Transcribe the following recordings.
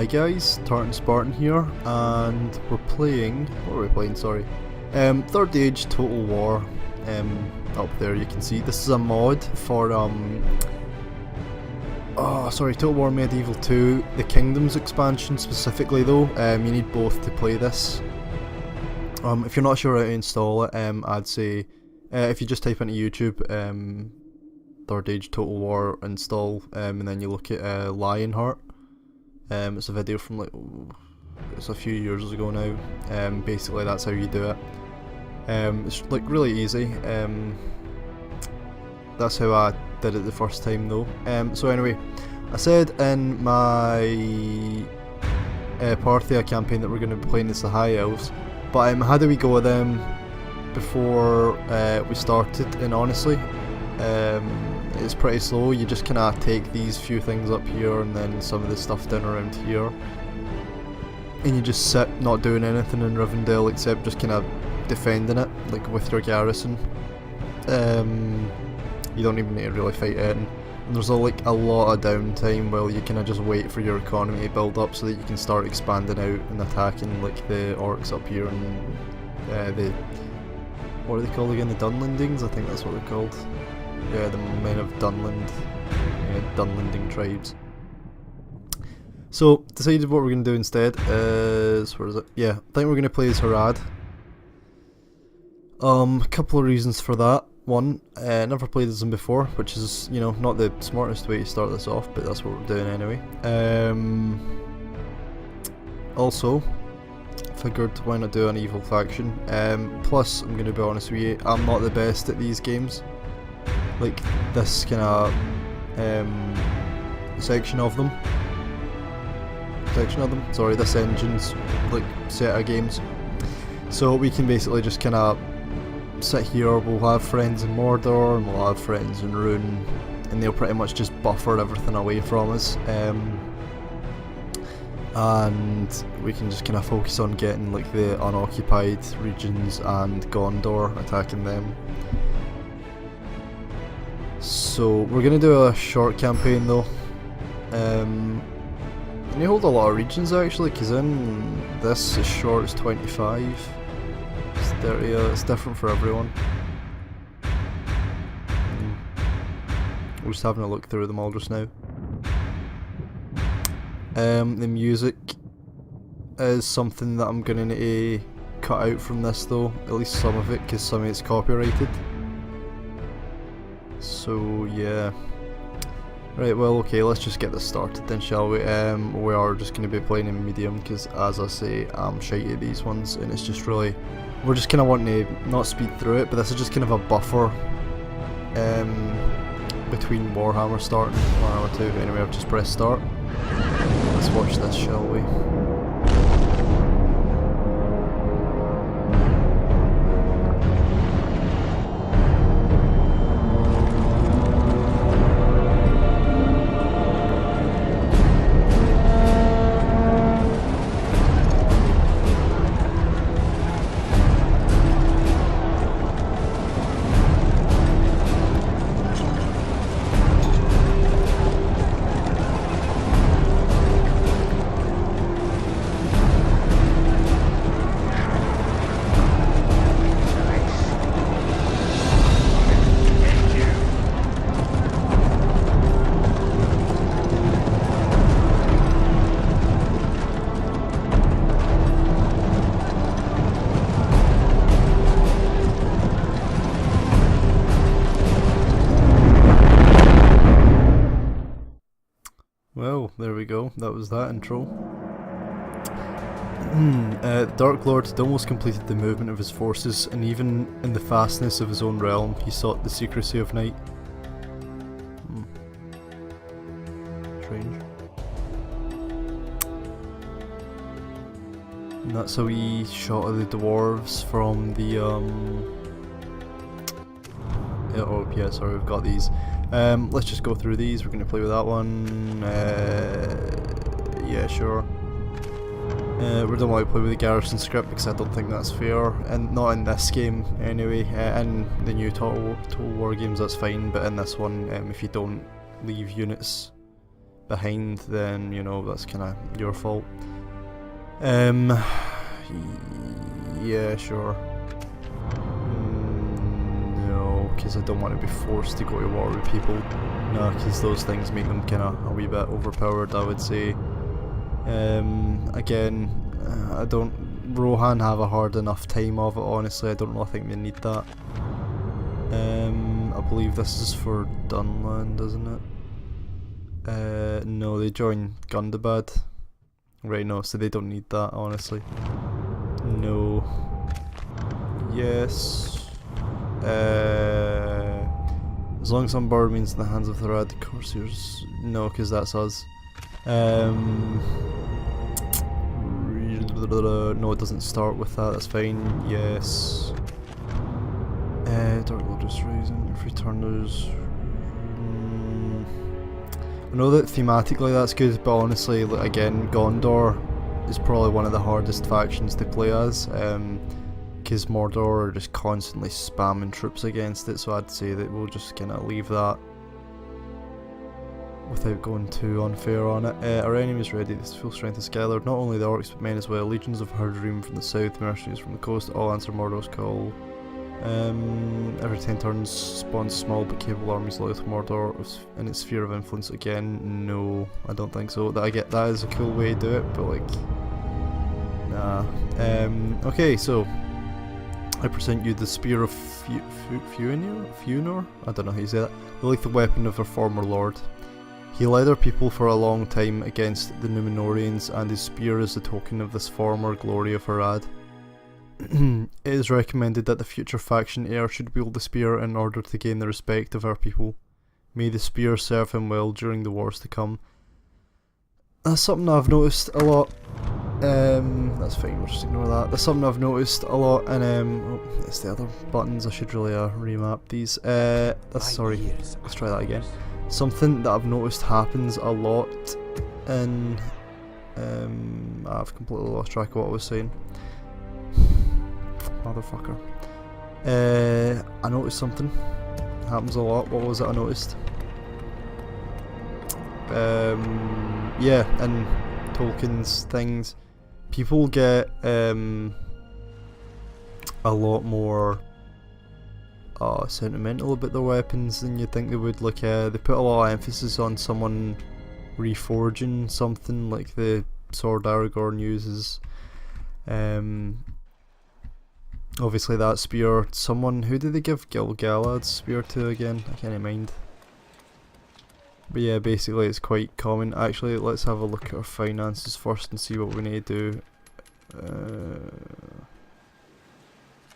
Hi guys, Tartan Spartan here, and we're playing, what are we playing, sorry, Third Age Total War. Up there you can see, this is a mod for, Total War Medieval 2, the Kingdoms expansion specifically though. You need both to play this. If you're not sure how to install it, I'd say, if you just type into YouTube, Third Age Total War install, and then you look at Lionheart. It's a video from it's a few years ago now. Basically that's how you do it. It's like really easy. That's how I did it the first time though. So anyway, I said in my Parthia campaign that we're going to be playing as the High Elves, but how do we go with them before we started? And honestly, it's pretty slow. You just kind of take these few things up here and then some of the stuff down around here, and you just sit not doing anything in Rivendell except just kind of defending it, like with your garrison. You don't even need to really fight it, and there's a lot of downtime while you kind of just wait for your economy to build up so that you can start expanding out and attacking like the orcs up here and the, what are they called again, the Dunlendings, I think that's what they're called. Yeah, the men of Dunland, Dunlending tribes. So, decided what we're going to do instead is, where is it? Yeah, I think we're going to play as Harad. A couple of reasons for that. One, never played as him before, which is, you know, not the smartest way to start this off, but that's what we're doing anyway. Also, figured why not do an evil faction. Plus, I'm going to be honest with you, I'm not the best at these games. Like this kind of section of them. Sorry, this engine's like set of games. So we can basically just kind of sit here. We'll have friends in Mordor and we'll have friends in Rune, and they'll pretty much just buffer everything away from us. And we can just kind of focus on getting like the unoccupied regions and Gondor, attacking them. So we're gonna do a short campaign though. And you hold a lot of regions actually, because in this is short as 25. It's 30, it's different for everyone. We're just having a look through them all just now. The music is something that I'm gonna need to cut out from this though, at least some of it, because some of it's copyrighted. So yeah, right, well okay, let's just get this started then, shall we? We are just going to be playing in medium because, as I say, I'm shite at these ones, and it's just really, we're just kind of wanting to not speed through it, but this is just kind of a buffer between Warhammer starting and Warhammer 2. Anyway, I've just pressed start. Let's watch this, shall we? Well, there we go, that was that intro. Dark Lord had almost completed the movement of his forces, and even in the fastness of his own realm, he sought the secrecy of night. Strange. And that's a wee shot of the dwarves from the, oh yeah, sorry, we've got these. Let's just go through these. We're going to play with that one. Yeah, sure. We don't want to play with the garrison script because I don't think that's fair, and not in this game anyway. In the new Total War games that's fine, but in this one, if you don't leave units behind, then you know that's kind of your fault. Yeah, sure. No, because I don't want to be forced to go to war with people. No, because those things make them kind of a wee bit overpowered, I would say. Again, I don't. Rohan have a hard enough time of it, honestly. I don't really think they need that. I believe this is for Dunland, isn't it? No, they join Gundabad. Right, no, so they don't need that, honestly. No. Yes. As long as Umbar means in the hands of the Rad Corsairs. No, because that's us. No, it doesn't start with that, that's fine. Yes. Dark Lord is Rising, if returners. I know that thematically that's good, but honestly, like, again, Gondor is probably one of the hardest factions to play as, because Mordor are just constantly spamming troops against it, so I'd say that we'll just kind of leave that without going too unfair on it. Our enemies ready, this full strength is gathered, not only the orcs but men as well, legions of Herdream from the south, mercenaries from the coast, all answer Mordor's call. Every 10 turns spawns small but capable armies loyal to Mordor in its sphere of influence. Again, no, I don't think so. I get that is a cool way to do it, but like, nah. Okay, so I present you the Spear of Funor? I don't know how you say that. The lethal weapon of our former lord. He led our people for a long time against the Númenóreans, and his spear is a token of this former glory of Harad. It is recommended that the future faction heir should wield the spear in order to gain the respect of our people. May the spear serve him well during the wars to come. That's something I've noticed a lot. That's fine, we'll just ignore that. That's something I've noticed a lot, and oh, it's the other buttons, I should really remap these. Sorry, let's try that again. Something that I've noticed happens a lot in... I've completely lost track of what I was saying. Motherfucker. I noticed something. Happens a lot. What was it I noticed? Yeah, and Tolkien's things. People get a lot more sentimental about their weapons than you'd think they would. Like, they put a lot of emphasis on someone reforging something, like the sword Aragorn uses. Obviously that spear, someone, who did they give Gil-galad's spear to again? I can't mind. But yeah, basically it's quite common. Actually, let's have a look at our finances first and see what we need to do.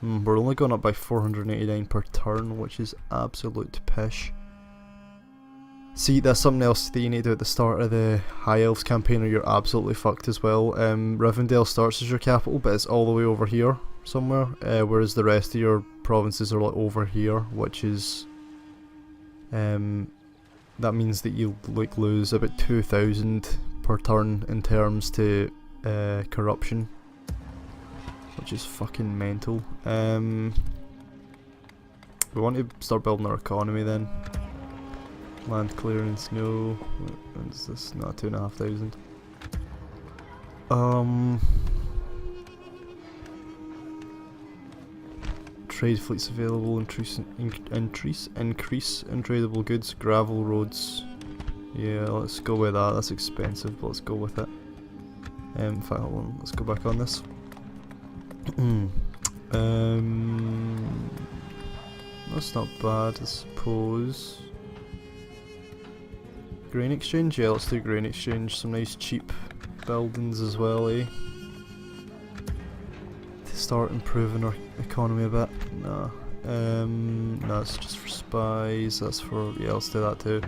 We're only going up by 489 per turn, which is absolute pish. See, that's something else that you need to do at the start of the High Elves campaign, or you're absolutely fucked as well. Rivendell starts as your capital, but it's all the way over here somewhere, whereas the rest of your provinces are like over here, which is that means that you like lose about 2,000 per turn in terms to corruption, which is fucking mental. We want to start building our economy then. Land clearance, no. What is this? Not 2,500. Trade fleets available, increase in tradable goods, gravel roads. Yeah, let's go with that. That's expensive, but let's go with it. In fact, hold on, let's go back on this. That's not bad, I suppose. Grain exchange? Yeah, let's do grain exchange. Some nice cheap buildings as well, eh? To start improving our economy a bit. Nah. That's just for spies. That's for... yeah, let's do that too.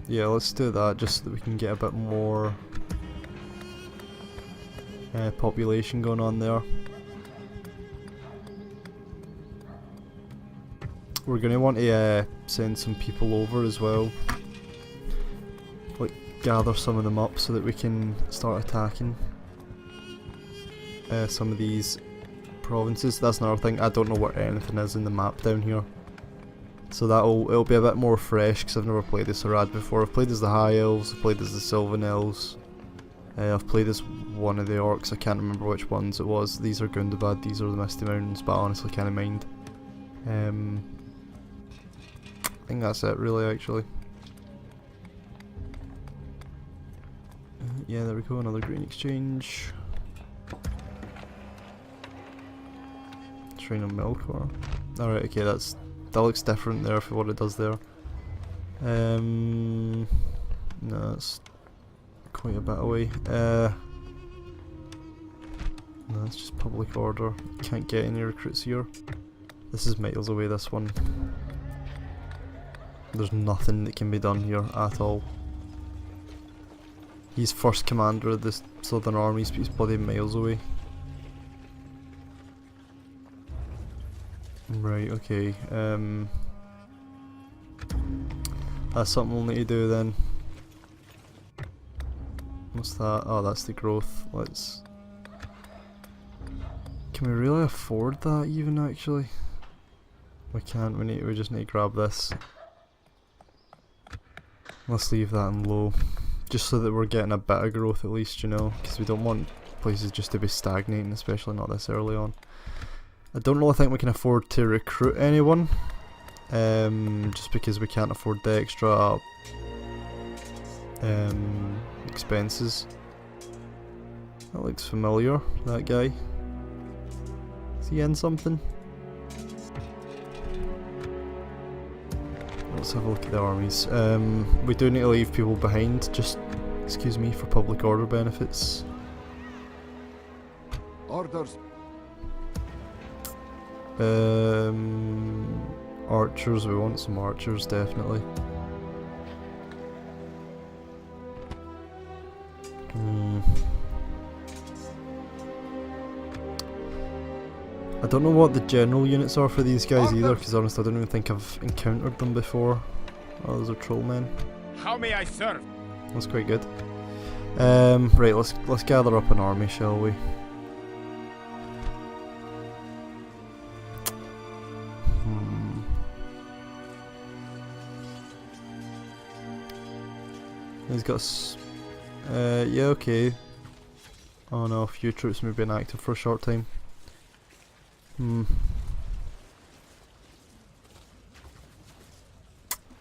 Yeah, let's do that just so that we can get a bit more population going on there. We're going to want to send some people over as well. Like, gather some of them up so that we can start attacking some of these provinces. That's another thing, I don't know where anything is in the map down here. So it'll be a bit more fresh because I've never played as Harad before. I've played as the High Elves, I've played as the Sylvan Elves, I've played as one of the Orcs, I can't remember which ones it was. These are Gundabad, these are the Misty Mountains, but I honestly can't mind. I think that's it really, actually. Yeah, there we go, another green exchange. Shrine of Melkor. Alright, okay, that looks different there for what it does there. No, it's quite a bit away. No, it's just public order. Can't get any recruits here. This is miles away, this one. There's nothing that can be done here at all. He's first commander of the Southern Armies, but he's bloody miles away. Right, okay. That's something we'll need to do then. What's that? Oh, that's the growth. Can we really afford that even, actually? We can't, we just need to grab this. Let's leave that in low. Just so that we're getting a bit of growth at least, you know, because we don't want places just to be stagnating, especially not this early on. I don't really think we can afford to recruit anyone, just because we can't afford the extra expenses. That looks familiar, that guy. Is he in something? Let's have a look at the armies. We do need to leave people behind, just, excuse me, for public order benefits. Orders. Archers, we want some archers, definitely. I don't know what the general units are for these guys either, because honestly I don't even think I've encountered them before. Oh, those are trollmen. How may I serve? That's quite good. Right, let's gather up an army, shall we? He's got yeah, okay. Oh no, a few troops may be inactive for a short time.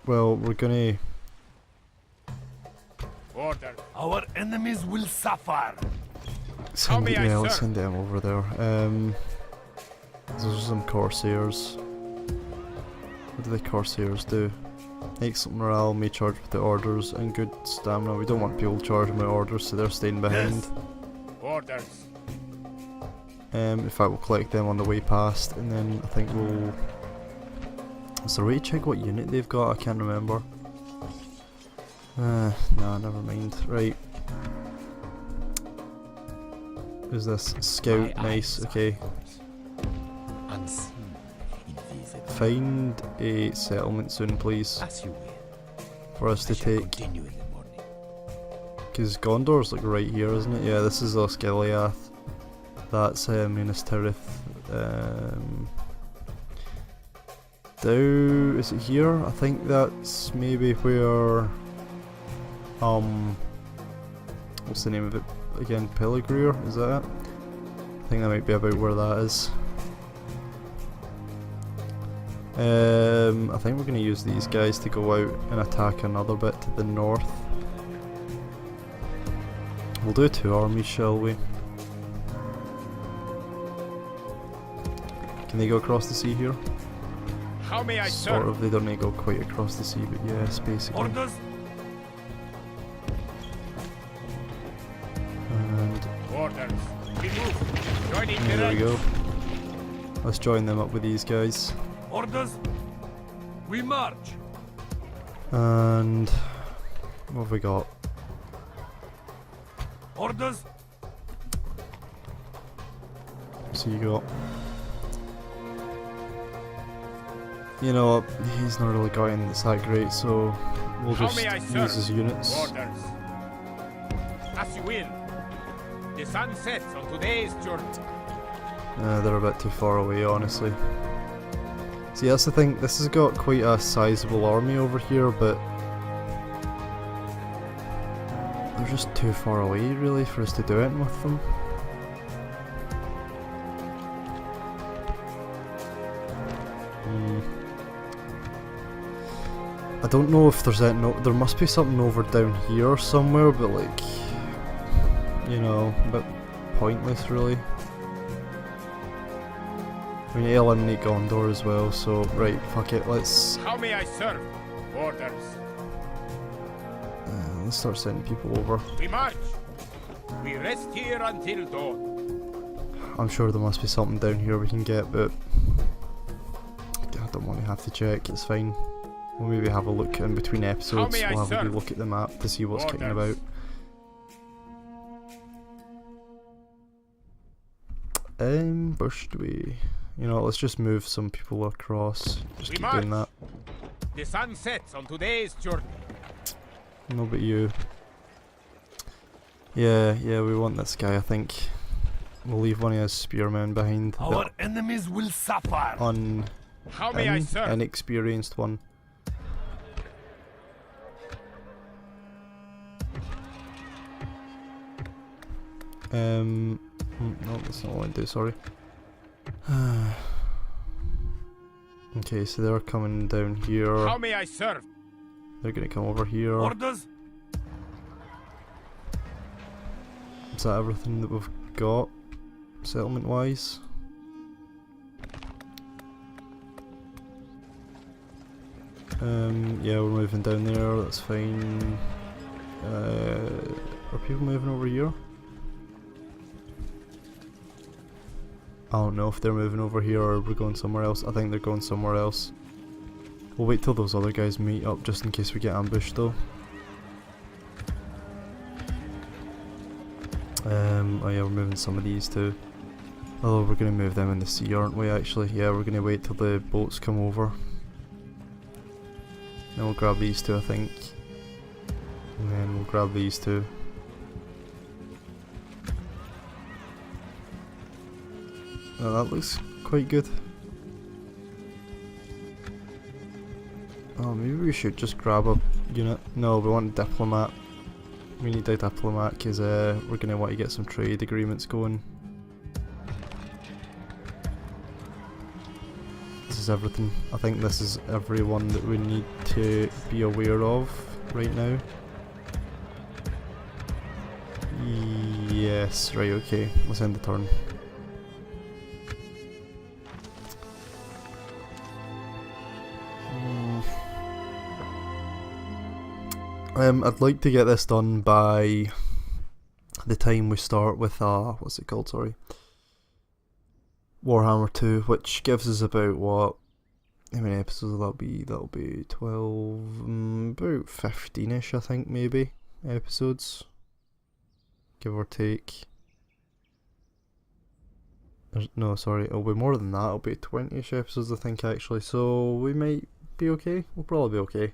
Well, we're gonna... Order. Our enemies will suffer. Let's send them over there. Those are some Corsairs. What do the Corsairs do? Excellent morale, may charge with the orders, and good stamina. We don't want people charging with orders, so they're staying behind. Yes. Orders. In fact, we'll collect them on the way past, and then I think we'll... Is there a way to check what unit they've got? I can't remember. Nah, never mind. Right. Who's this? Scout, nice, okay. Find a settlement soon, please. For us to take. Because Gondor's like right here, isn't it? Yeah, this is Osgiliath. That's Minas Tirith. Is it here? I think that's maybe where... what's the name of it again? Peligreer, is that it? I think that might be about where that is. I think we're going to use these guys to go out and attack another bit to the north. We'll do 2 armies, shall we? Can they go across the sea here? How may I sort serve? of, they don't need to go quite across the sea, but yes, basically. Orders. And Orders. We move. Joining the there we go. ranks. Let's join them up with these guys. Orders. We march. And what have we got? Orders. So you got... You know what, he's not really got anything that's that great, so we'll How just may I use serve? his units. Orders. As you will. The sun sets on today's journey. They're a bit too far away, honestly. See, that's the thing, this has got quite a sizable army over here, but they're just too far away really for us to do anything with them. I don't know if there's any, there must be something over down here somewhere, but like, you know, a bit pointless really. We need to eliminate Gondor as well, so right, fuck it, let's... How may I serve? Orders. Let's start sending people over. We march. We rest here until dawn. I'm sure there must be something down here we can get, but I don't want to have to check, it's fine. We'll maybe have a look in between episodes, we'll have a good look at the map to see what's kicking about. Bush do we... You know, let's just move some people across. Just keep doing that. The sun sets on today's journey. No, but you. Yeah, we want this guy, I think. We'll leave one of his spearmen behind. Our enemies will suffer. How may I serve? Inexperienced one. No, that's not what I want to do, sorry. Okay, so they're coming down here. How may I serve? They're gonna come over here. Orders. Is that everything that we've got, settlement wise? Yeah, we're moving down there, that's fine. Are people moving over here? I don't know if they're moving over here or we're going somewhere else. I think they're going somewhere else. We'll wait till those other guys meet up just in case we get ambushed though. Oh yeah, we're moving some of these too. Oh, we're going to move them in the sea, aren't we actually? Yeah, we're going to wait till the boats come over. Then we'll grab these two, I think. And then we'll grab these two. Oh, that looks quite good. Oh, maybe we should just grab a unit. No, we want a diplomat. We need a diplomat because we're going to want to get some trade agreements going. This is everything. I think this is everyone that we need to be aware of right now. Yes, right, okay. Let's end the turn. I'd like to get this done by the time we start with what's it called, sorry, Warhammer 2, which gives us about what, how many episodes will that be? That'll be 12, about 15ish I think maybe, episodes, give or take. No, sorry, it'll be more than that, it'll be 20ish episodes I think actually, so we might be okay, we'll probably be okay.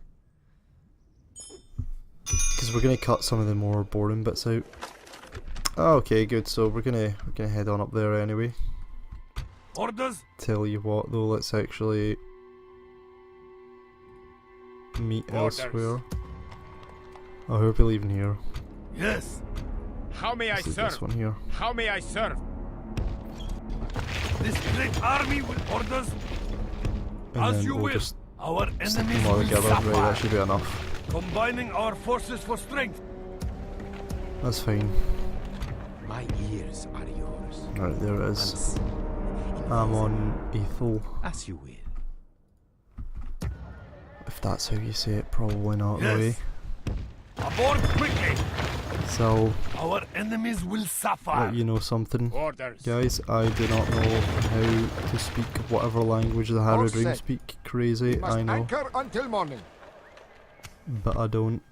Because we're gonna cut some of the more boring bits out. Oh, okay, good. So we're gonna head on up there anyway. Orders. Tell you what, though, let's actually meet elsewhere. Oh, who are we leaving here? Yes. How may I serve? This one here. How may I serve? This great army with orders. And As then you we'll will. just Our stick enemies them all will together. suffer. Right, that should be enough. Combining our forces for strength. That's fine. My ears are yours. Right, there it is. I'm on Ethel. As you will. If that's how you say it, probably not, Yes. really. Aboard quickly. So, Our enemies will suffer. let you know something. Orders. Guys, I do not know how to speak whatever language the Harad set. speak. Crazy, Must I know. anchor until morning. But I don't.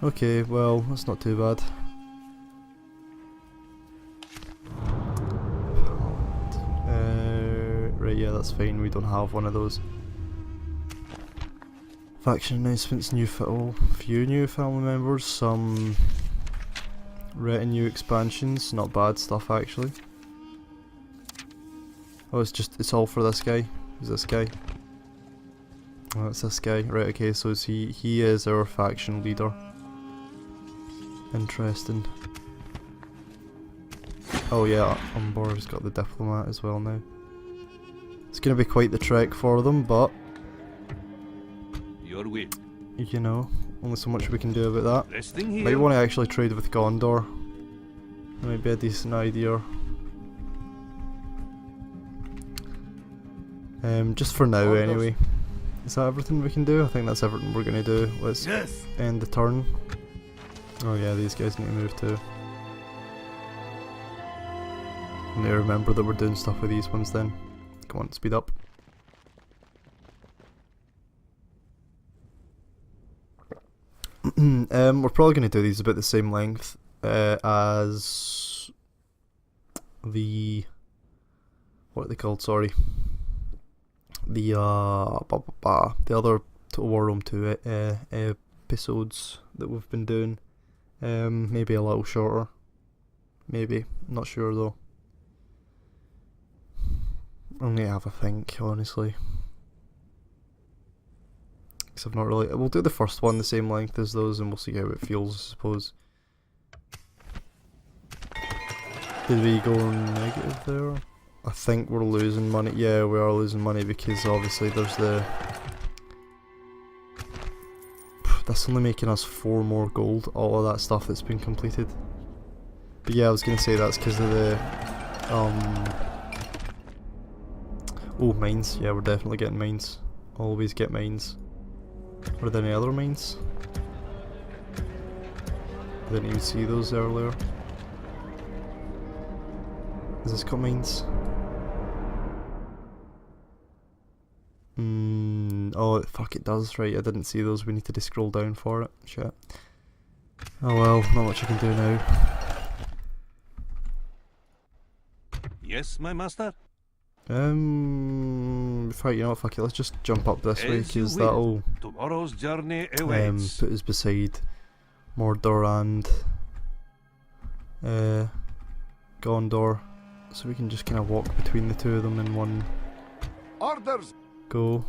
Okay, well, that's not too bad. Right, yeah, that's fine. We don't have one of those. Faction announcements, few new family members, some retinue expansions, not bad stuff actually. Oh, it's all for this guy. Who's this guy? Oh, it's this guy. Right, okay, so he is our faction leader. Interesting. Oh yeah, Umbor's got the diplomat as well now. It's gonna be quite the trek for them, but Your will. you know, only so much we can do about that. Resting here. Might want to actually trade with Gondor. That might be a decent idea. Just for now anyway. Is that everything we can do? I think that's everything we're gonna do. Let's end the turn. Oh yeah, these guys need to move too. And they remember that we're doing stuff with these ones then. Come on, speed up. We're probably going to do these about the same length as the... what are they called, sorry. The other Total War Rome 2 episodes that we've been doing. Maybe a little shorter. Maybe, not sure though. I'm gonna have a think, honestly. Because I've not really... We'll do the first one the same length as those and we'll see how it feels, I suppose. Did we go negative there? I think we're losing money. Yeah, we are losing money because obviously there's the... That's only making us 4 more gold, all of that stuff that's been completed. But yeah, I was gonna say that's because of the... Oh, mines. Yeah, we're definitely getting mines. Always get mines. Were there any other mines? Didn't even see those earlier. Has this got mines? Oh, fuck, it does. Right, I didn't see those. We need to scroll down for it. Shit. Oh well, not much I can do now. Yes, my master. Fuck, you know what, fuck it, let's just jump up this way, As you because will. that'll Tomorrow's journey awaits. put us beside Mordor and Gondor, so we can just kind of walk between the two of them in one Orders! go.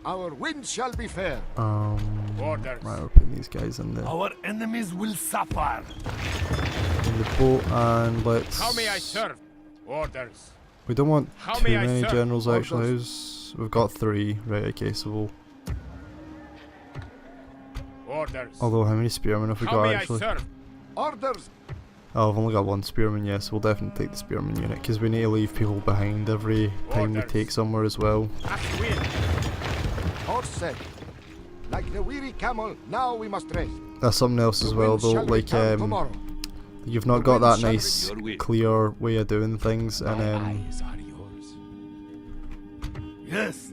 Our wind shall be fair. Orders. Right, we're putting these guys in the Our enemies will suffer. boat, and let's... How may I serve? Orders. We don't want How too may I many serve? generals actually. Orders. We've got 3, right, okay, so we'll... Orders. Although, how many spearmen have we How got may actually? I serve? Orders! Oh, I've only got 1 spearman, yes, we'll definitely take the spearman unit, because we need to leave people behind every time we Orders. take somewhere as well. As you will. Horse said. Like the weary camel, now we must rest. That's something else as The well wind though, shall like return tomorrow. you've not The got wind that shall nice return your way. clear way of doing things, My and eyes are yours. Yes.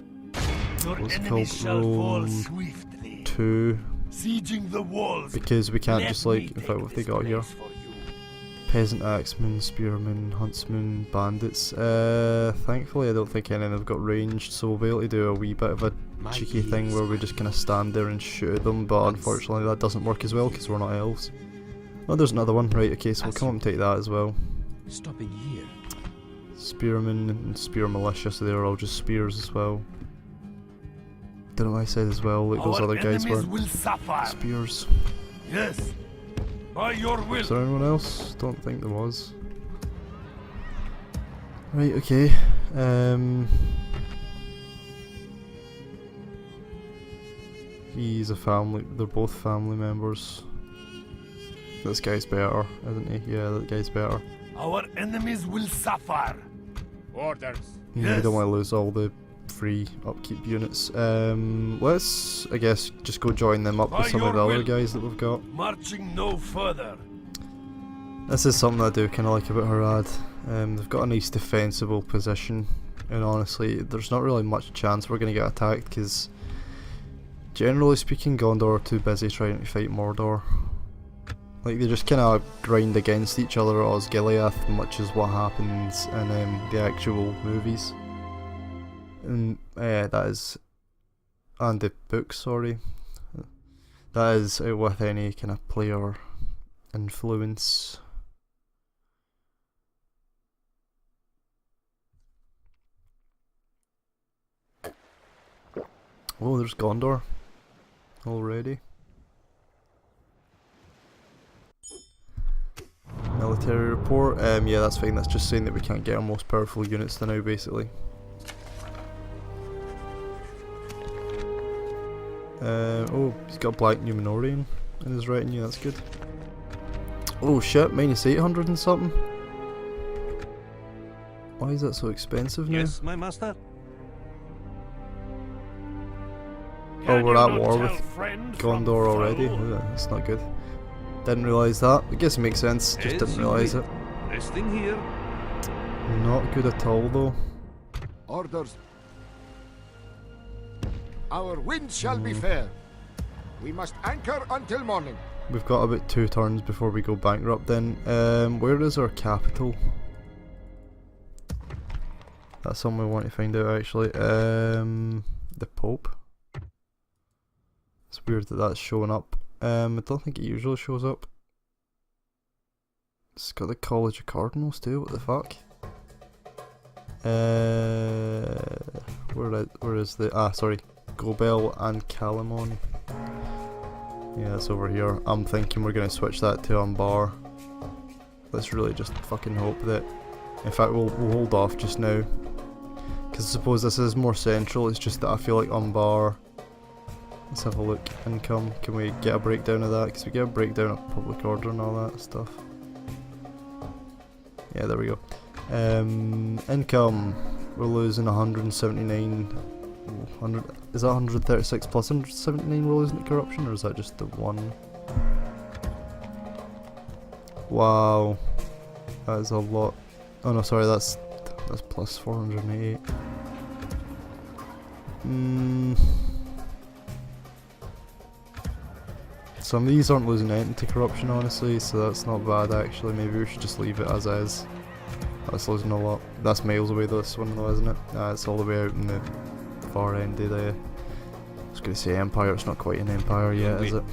Your What's it enemies called? shall fall Rome swiftly. 2, Sieging the walls. because we can't Let just me like, in take fact what they this got here? place for you. Peasant axemen, spearmen, huntsmen, bandits. Thankfully I don't think any of them have got ranged, so we'll be able to do a wee bit of a My cheeky thing ears where we just kind of stand there and shoot at them, but unfortunately that doesn't work as well because we're not elves. Oh, there's another one. Right, okay, so we'll come up and take that as well. Stopping here. Spearmen and spear militia, so they're all just spears as well. Don't know what I said as well, like those Our other guys enemies were will suffer. spears. Yes. By your will. Is there anyone else? Don't think there was. Right, okay. He's a family, they're both family members. This guy's better, isn't he? Yeah, that guy's better. Our enemies will suffer. Orders. We Yes. don't want to lose all the free upkeep units. Let's, I guess, just go join them up with By some of the your other will. guys that we've got. Marching no further. This is something I do kind of like about Harad. They've got a nice defensible position, and honestly, there's not really much chance we're going to get attacked because, generally speaking, Gondor are too busy trying to fight Mordor. Like, they just kind of grind against each other at Osgiliath, much as what happens in the actual movies. And that is, and the books, sorry. That is with any kind of player influence. Oh, there's Gondor already. Military report. Yeah, that's fine. That's just saying that we can't get our most powerful units to now, basically. Oh, he's got a black Numenorian in his retinue. That's good. Oh shit, minus 800 and something. Why is that so expensive now? Yes, my master. Oh, we're at war with Gondor already. Ugh, that's not good. Didn't realise that. I guess it makes sense. Just Yes, didn't realise it. Resting here. Not good at all, though. Orders. Our wind shall be fair. We must anchor until morning. We've got about 2 turns before we go bankrupt. Then, where is our capital? That's something we want to find out. Actually, the Pope. It's weird that that's showing up. I don't think it usually shows up. It's got the College of Cardinals too, what the fuck? Where is the... sorry. Gobel and Calamon. Yeah, it's over here. I'm thinking we're going to switch that to Umbar. Let's really just fucking hope that... In fact, we'll hold off just now. Because I suppose this is more central, it's just that I feel like Umbar... Let's have a look. Income. Can we get a breakdown of that? Because we get a breakdown of public order and all that stuff. Yeah, there we go. Income. We're losing 179. 100. Is that 136 plus 179 we're losing to corruption, or is that just the one? Wow. That is a lot. Oh no, sorry, that's plus 488. Some of these aren't losing anything to corruption, honestly, so that's not bad actually. Maybe we should just leave it as is. That's losing a lot. That's miles away, this one though, isn't it? It's all the way out in the far end of the... I was going to say empire, it's not quite an empire yet, is it?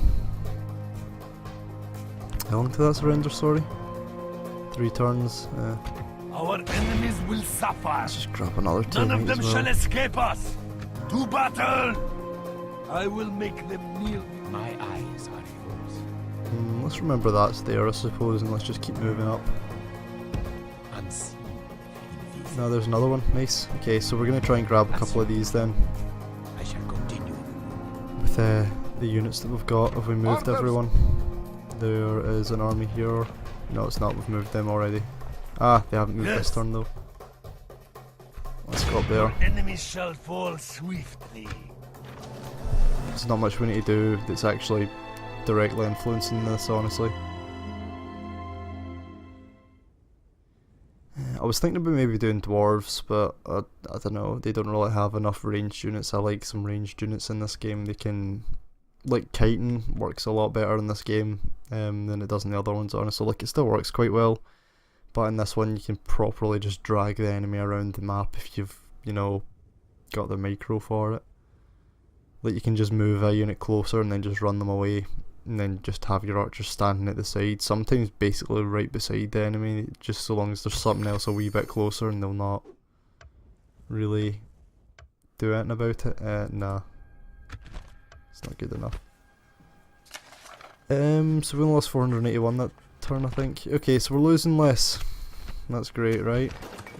How long did that surrender, sorry? 3 turns. Our enemies will suffer. Let's just grab another 2 None of them as well. shall escape us. To battle! I will make them kneel. My eyes are yours. Let's remember that's there, I suppose, and let's just keep moving up. Unseen. Now there's another one. Nice. Okay, so we're going to try and grab a couple of these then. I shall continue. With the units that we've got. Have we moved Orders. everyone? There is an army here. No, it's not. We've moved them already. Ah, they haven't moved this Yes. turn though. Let's go up there. Your enemies shall fall swiftly. There's not much we need to do that's actually directly influencing this, honestly. I was thinking about maybe doing dwarves, but I don't know, they don't really have enough ranged units. I like some ranged units in this game. They can, like chitin works a lot better in this game than it does in the other ones, honestly. Like, it still works quite well, but in this one you can properly just drag the enemy around the map if you've, you know, got the micro for it. Like, you can just move a unit closer and then just run them away, and then just have your archers standing at the side, sometimes basically right beside the enemy, just so long as there's something else a wee bit closer and they'll not really do anything about it. Nah, it's not good enough. So we only lost 481 that turn, I think. Okay, so we're losing less. That's great, right?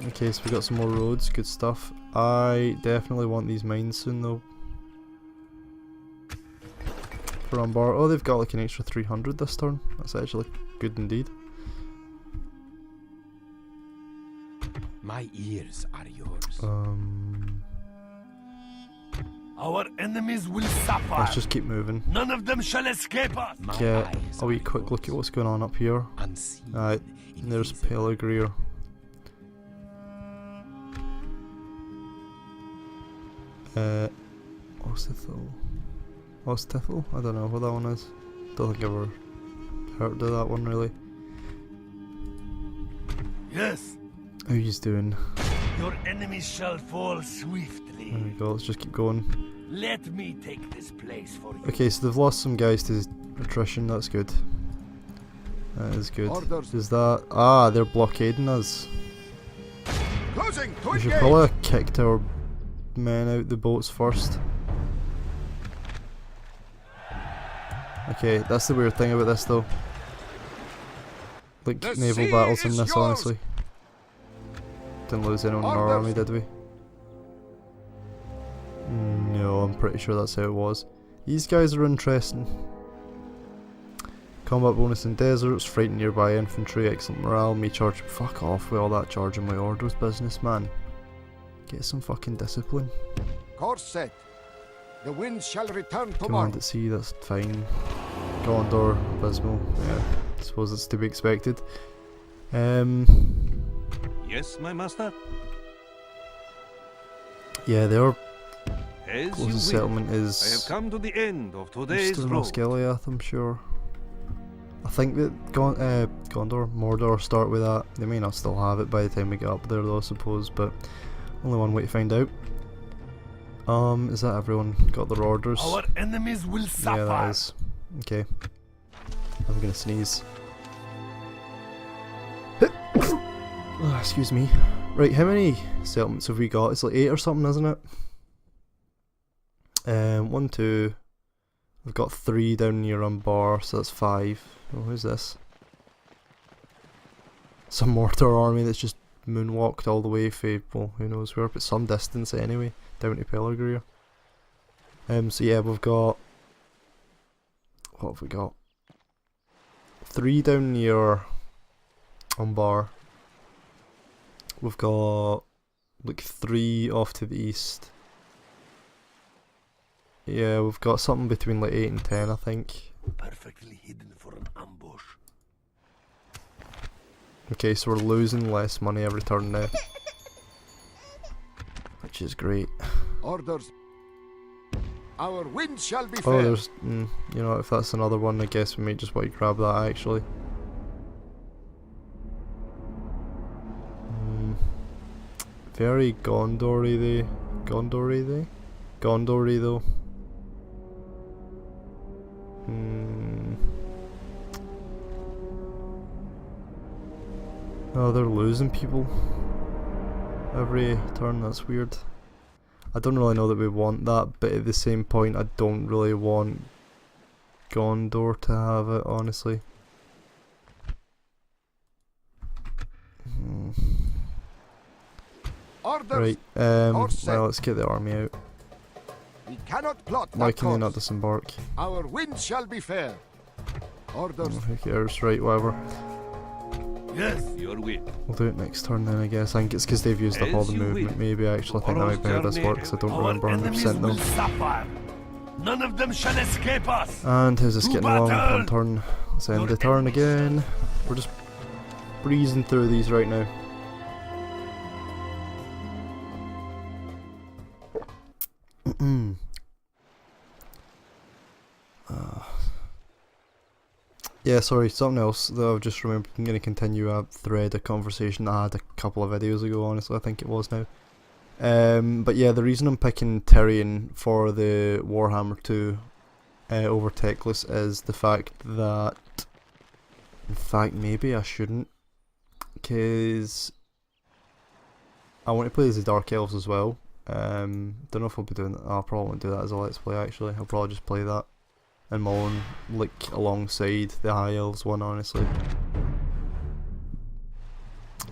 Okay, so we got some more roads, good stuff. I definitely want these mines soon though. For Umbar. Oh, they've got like an extra 300 this turn. That's actually good indeed. My ears are yours. Our enemies will suffer. Let's just keep moving. None of them shall escape us. My Get eyes a wee are quick look at yours. what's going on up here. Unseen. There's invisible. Peligreer. Ostithel. Ostithel? I don't know what that one is. Don't think I've ever heard of that one really. Yes, How he's doing? your enemies shall fall swiftly. There we go, let's just keep going. Let me take this place for you. Okay, so they've lost some guys to attrition, that's good. That is good. Orders. Is that... Ah, they're blockading us. Closing to We should engage. probably have kicked our men out the boats first. Okay, that's the weird thing about this though. Like The naval sea battles in is this, yours. honestly. Didn't lose anyone in our Orders. army, did we? No, I'm pretty sure that's how it was. These guys are interesting. Combat bonus in deserts, frighten nearby infantry, excellent morale, me charge. Fuck off with all that charging my orders business, man. Get some fucking discipline. Course set. The winds shall return tomorrow. Command at sea, that's fine. Gondor, abysmal. Yeah, I suppose it's to be expected. Yes, my master. Yeah, their As you closest will. settlement I have is come to the end of today's Eastern road. Osgiliath, I'm sure. I think that Gondor, Mordor start with that. They may not still have it by the time we get up there though, I suppose, but only one way to find out. Is that everyone got their orders? Our enemies will suffer. Yeah, that is. Okay. I'm gonna sneeze. Oh, excuse me. Right, how many settlements have we got? It's like 8 or something, isn't it? 1, 2. We've got 3 down near Umbar, so that's 5. Oh, who's this? Some mortar army that's just moonwalked all the way for, well, who knows where, but some distance anyway, down to Pelargir. So yeah, we've got... What have we got? 3 down near Umbar. We've got like 3 off to the east. Yeah, we've got something between like 8 and 10, I think. Perfectly hidden for an ambush. Okay, so we're losing less money every turn now. Which is great. Orders. Our winds shall be Oh, fair. there's... you know, if that's another one, I guess we might just want to grab that actually. Very Gondor-y they. Gondor-y they? Gondor-y though. Oh, they're losing people every turn, that's weird. I don't really know that we want that, but at the same point I don't really want Gondor to have it, honestly. Orders. Right, well, let's get the army out. We cannot plot Why that can they not course. disembark? Our winds shall be fair. Orders. Oh, who cares? Right, whatever. Yes. Your will. We'll do it next turn then, I guess. I think it's because they've used up all the As you movement, will. maybe. Actually, I think that might be how this works. I don't Our remember enemies 100% will though. suffer. None of them shall escape us. And how's this To getting along? battle! One turn. Let's end Your the turn enemies again. We're just breezing through these right now. Yeah, sorry, something else that I've just remembered. I'm going to continue a thread, a conversation I had a couple of videos ago, honestly, I think it was now. But yeah, the reason I'm picking Tyrion for the Warhammer 2 over Teclis is the fact that... In fact, maybe I shouldn't, because I want to play as the Dark Elves as well. Don't know if I'll be doing that. I'll probably won't do that as a Let's Play actually. I'll probably just play that in my own, like, alongside the High Elves one, honestly.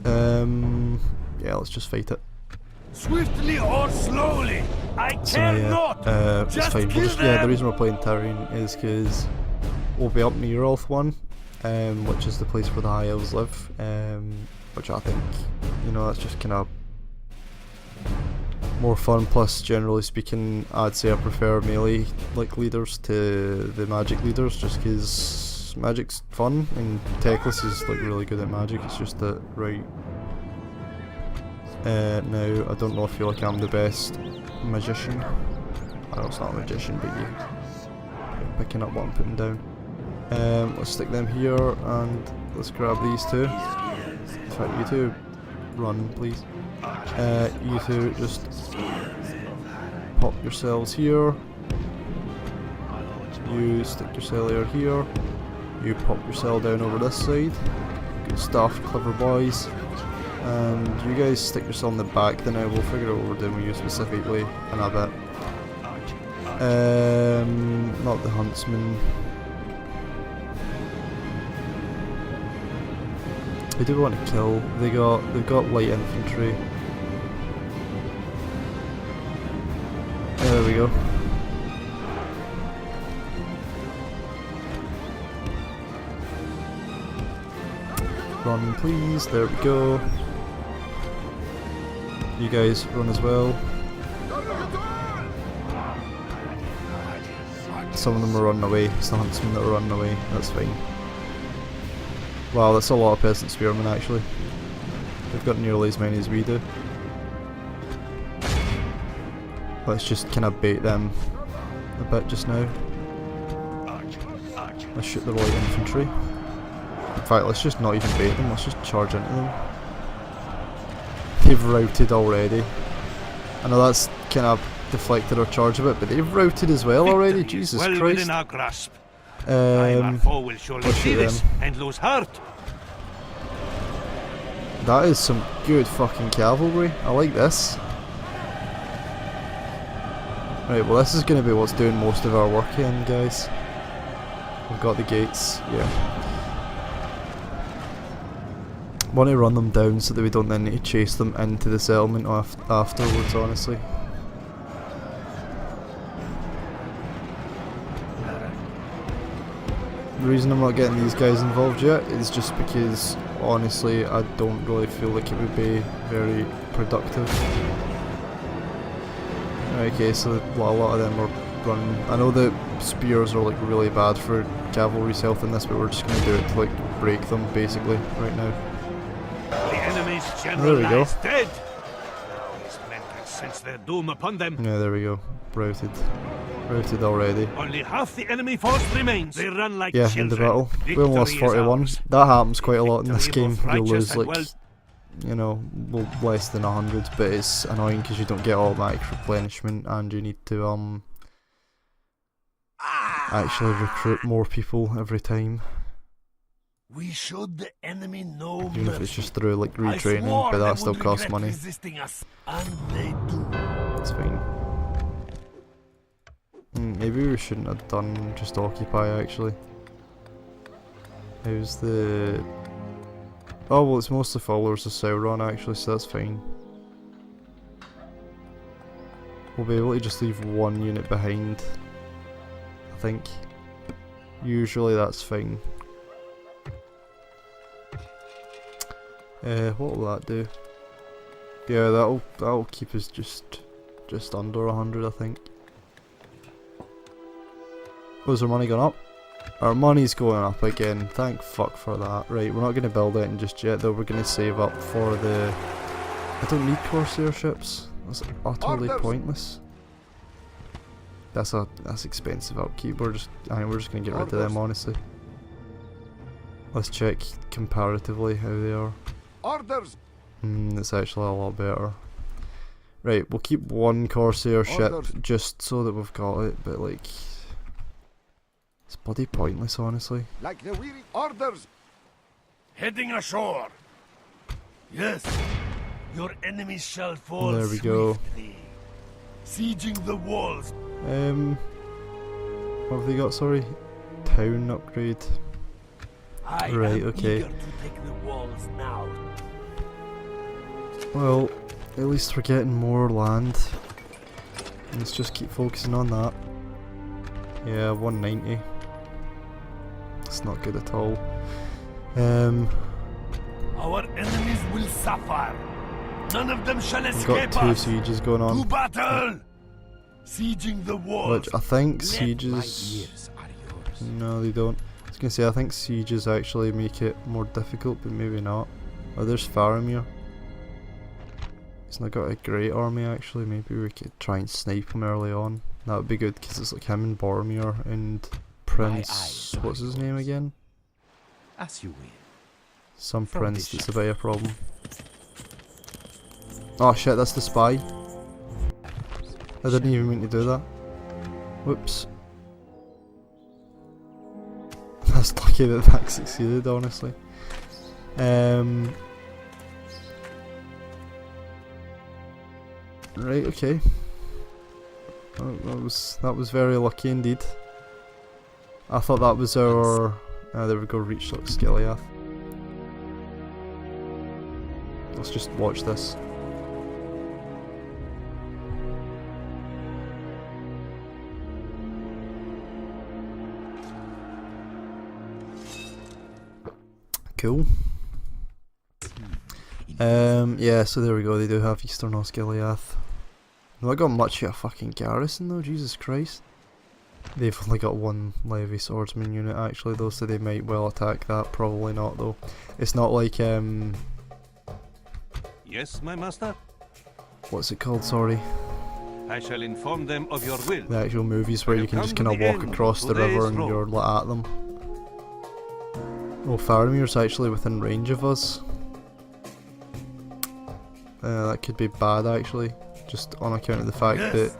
Yeah, let's just fight it. Swiftly or slowly, I So care yeah, not. it's Just fine. kill Yeah, the them. reason we're playing Tyrion is because we'll be up near Ulth 1, which is the place where the High Elves live, which I think, you know, that's just kind of more fun. Plus, generally speaking, I'd say I prefer melee like leaders to the magic leaders, just because magic's fun and Teclis is like really good at magic. It's just that now I don't know if I feel like I'm the best magician. I know it's not a magician, but you're picking up what I'm putting down. Let's stick them here and let's grab these two. In fact, you two run, please. You two just pop yourselves here. You stick your cellular here. You pop your cell down over this side. Good stuff, clever boys. And you guys stick yourself in the back, then I will figure out what we're doing with you specifically in a bit. Not the huntsman. Who do we want to kill? They've got light infantry. There we go. Run please, there we go. You guys run as well. Some of them are running away, it's the huntsmen that are running away, that's fine. Wow, that's a lot of peasant spearmen actually. They've got nearly as many as we do. Let's just kind of bait them a bit just now. Let's shoot the light infantry. In fact, let's just not even bait them, let's just charge into them. They've routed already. I know that's kind of deflected our charge a bit, but they've routed as well already, Jesus well Christ. within our grasp. Our foe will surely let's see shoot this them. and lose heart. That is some good fucking cavalry, I like this. Right, well this is going to be what's doing most of our work in, guys. We've got the gates, yeah. Want to run them down so that we don't then need to chase them into the settlement afterwards, honestly. The reason I'm not getting these guys involved yet is just because, honestly, I don't really feel like it would be very productive. Okay, so a lot of them are running. I know that spears are like really bad for cavalry's health in this, but we're just going to do it to like break them basically right now. The enemy's There general we go. lies dead. These men can sense their doom upon them. Yeah, there we go. Routed. Routed already. Only half the enemy force remains. They run like Yeah, children. in the battle. We Victory only lost is 41. ours. That happens quite a lot in this Victory game. both You'll righteous lose like, and well. you know, less than 100, but it's annoying because you don't get automatic replenishment and you need to actually recruit more people every time. We showed the enemy no Even if it's mercy. just through like I retraining, swore but they that still would costs regret money. resisting us, and they do. It's fine. Maybe we shouldn't have done just occupy actually. How's the... Oh well, it's mostly followers of Sauron actually, so that's fine. We'll be able to just leave one unit behind, I think. Usually that's fine. What will that do? Yeah, that'll keep us just under 100, I think. Was our money gone up? Our money's going up again. Thank fuck for that. Right, we're not going to build it just yet, though. We're going to save up for the... I don't need Corsair ships. That's utterly pointless. That's expensive upkeep. I think we're just going to get rid of them, honestly. Let's check comparatively how they are. Orders! It's actually a lot better. Right, we'll keep one Corsair ship just so that we've got it, but like... It's bloody pointless, honestly. Like the weary orders! Heading ashore. Yes, your enemies shall fall There we go. swiftly. Sieging the walls. What have they got, sorry? Town upgrade. I Right, am okay. eager to take the walls now. Well, at least we're getting more land. Let's just keep focusing on that. Yeah, 190. It's not good at all. Our enemies will suffer. None of them shall We've got escape 2 us. sieges going To on, battle. Sieging the walls. which I think Let sieges... my ears are yours. No, they don't. I was gonna say, I think sieges actually make it more difficult, but maybe not. Oh, there's Faramir. He's not got a great army actually, maybe we could try and snipe him early on. That would be good, because it's like him and Boromir and Prince... What's his name again? As you will. Some From prince this that's a bit of a problem. Oh shit, that's the spy. I didn't even mean to do that. Whoops. just lucky that that succeeded, honestly. Right, okay. Oh, that was very lucky indeed. I thought that was our... there we go, reach like Skeliath. Let's just watch this. Cool. Yeah, so there we go, they do have Eastern Osgiliath. Not got much of a fucking garrison though, Jesus Christ. They've only got one Levy Swordsman unit actually though, so they might well attack that, probably not though. It's not like, Yes, my master? what's it called, sorry? I shall inform them of your will. The actual movies where you can just kind of walk across the river and you're like, at them. Oh, Faramir's actually within range of us. That could be bad actually, just on account of the fact that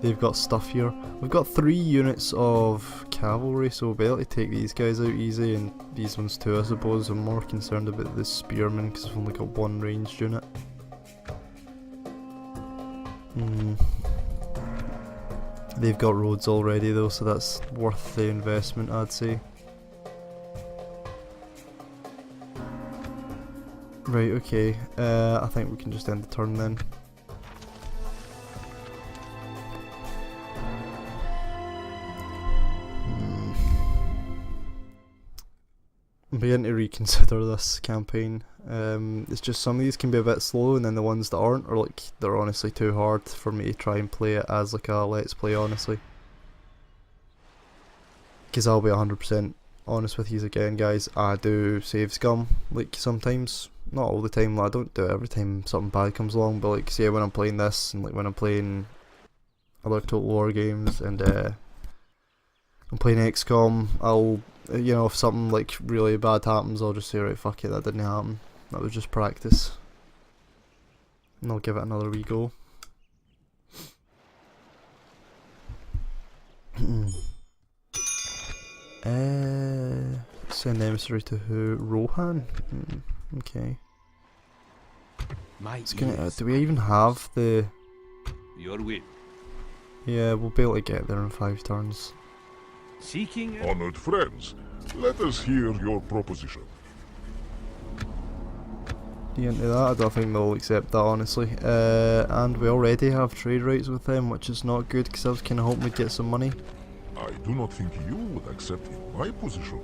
they've got stuff here. We've got 3 units of cavalry, so we'll be able to take these guys out easy, and these ones too I suppose. I'm more concerned about the spearmen because we've only got 1 ranged unit. They've got roads already though, so that's worth the investment, I'd say. Right, okay, I think we can just end the turn then. I'm beginning to reconsider this campaign. It's just some of these can be a bit slow, and then the ones that aren't are like, they're honestly too hard for me to try and play it as like a let's play, honestly. Because I'll be 100% honest with you again guys, I do save scum, like sometimes. Not all the time, like, I don't do it every time something bad comes along, but like say when I'm playing this and like when I'm playing other Total War games and I'm playing XCOM, I'll, you know, if something like really bad happens, I'll just say right, fuck it, that didn't happen, that was just practice, and I'll give it another wee go. Send emissary to who? Rohan? Okay. It's gonna, do we even have the... Your will. Yeah, we'll be able to get there in 5 turns. Seeking... Honored friends, let us hear your proposition. You into that? I don't think they'll accept that, honestly. And we already have trade rights with them, which is not good, because I was kind of hoping we'd get some money. I do not think you would accept in my position.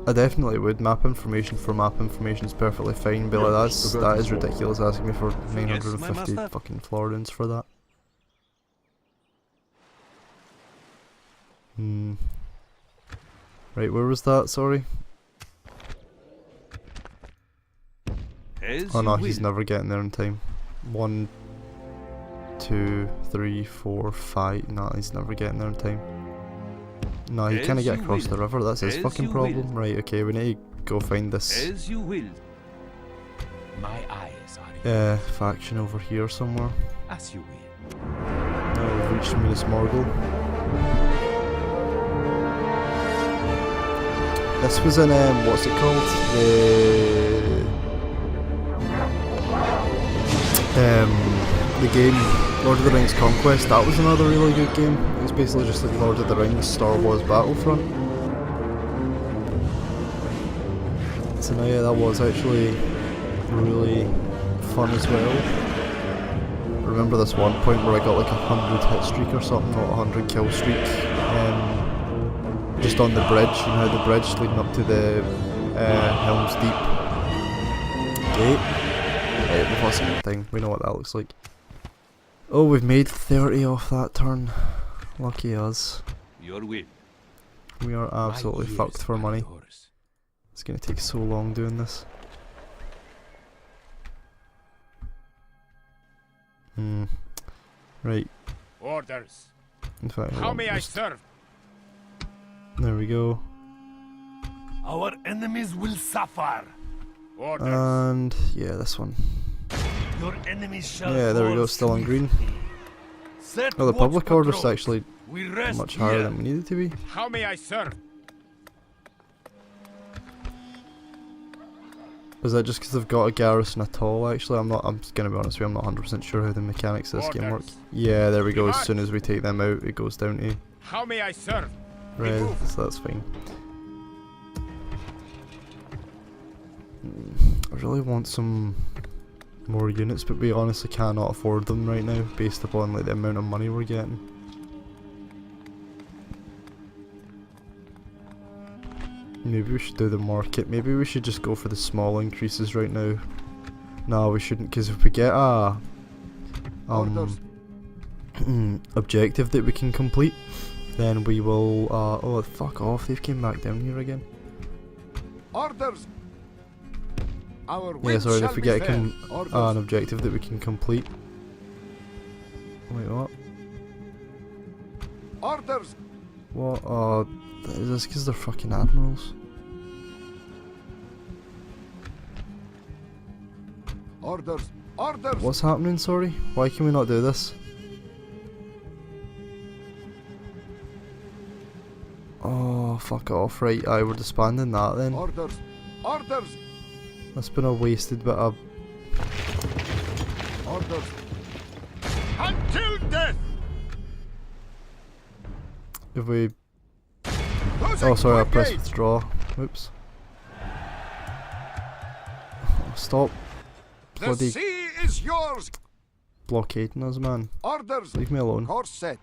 I definitely would. Map information for map information is perfectly fine, but like, that is ridiculous asking me for 950 fucking florins for that. Right, where was that? Sorry. Oh no, he's never getting there in time. 1, 2, 3, 4, 5. No, he's never getting there in time. No, he can't get across the river, that's his fucking problem. Right, okay, we need to go find this As you will. My eyes are faction over here somewhere. as you will. No, we've reached Minas Morgul. This was in, what's it called? The game Lord of the Rings Conquest. That was another really good game. It was basically just like Lord of the Rings Star Wars Battlefront. So no, yeah, that was actually really fun as well. I remember this one point where I got like 100 hit streak or something, not 100 kill streak. Just on the bridge, you know, the bridge leading up to the Helm's Deep gate. Right, the first thing, we know what that looks like. Oh, we've made 30 off that turn. Lucky us. Your will. We are absolutely fucked for money. It's gonna take so long doing this. Right. Orders. In fact, How may I serve? There we go. Our enemies will suffer. Orders. And yeah, this one. Your enemies shall Yeah, there we go, fall still on green. Set Oh, the watch public order's patrols. actually We rest much higher here. than we need it to be. How may I serve? Is that just because they've got a garrison at all? Actually, I'm gonna be honest with you, I'm not 100% sure how the mechanics of this game work. Yeah, there we go. As soon as we take them out, it goes down to How may I serve? red, so that's fine. I really want some more units, but we honestly cannot afford them right now, based upon like the amount of money we're getting. Maybe we should do the market. Maybe we should just go for the small increases right now. No, we shouldn't, because if we get a objective that we can complete, then we will. Oh, fuck off! They've came back down here again. Orders. Our Yeah, sorry. If we get an Orders. objective that we can complete. Wait, what? Orders. What? Is this because they're fucking admirals? Orders. Orders. What's happening? Sorry. Why can we not do this? Oh, fuck off! Right, we're disbanding that then. Orders. Orders. That's been a wasted bit of. Orders. Until death! If we. Oh, sorry, I pressed withdraw. Whoops. Oh, stop. The Bloody sea is yours. blockading us, man. Orders. Leave me alone. Course set.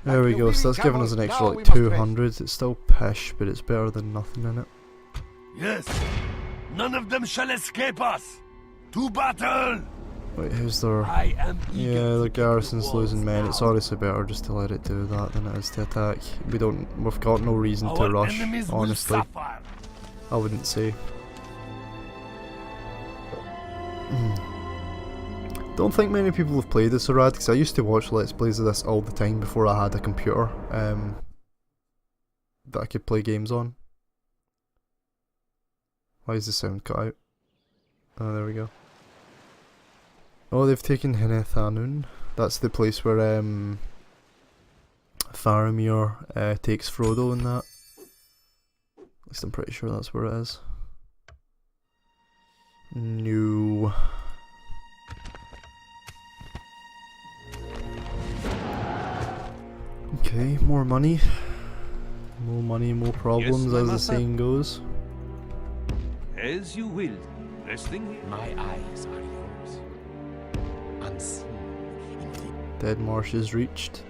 There we Like go, the so that's weary giving us an camel, extra now like we must rest. 200. It's still pish, but it's better than nothing in it. Yes. None of them shall escape us. To battle. Wait, who's their. I am eager Yeah, to the keep garrison's walls losing men. down. It's honestly better just to let it do that than it is to attack. We've got no reason to Our rush, enemies will honestly. suffer. I wouldn't say. Don't think many people have played this, Harad, because I used to watch Let's Plays of this all the time before I had a computer that I could play games on. Why is the sound cut out? Oh, there we go. Oh, they've taken Hinethanun. That's the place where Faramir takes Frodo and that. At least I'm pretty sure that's where it is. No. Okay, more money. More money, more problems, my as the master. saying goes. As you will. Resting here. My eyes are yours. Unseen. Dead Marshes reached.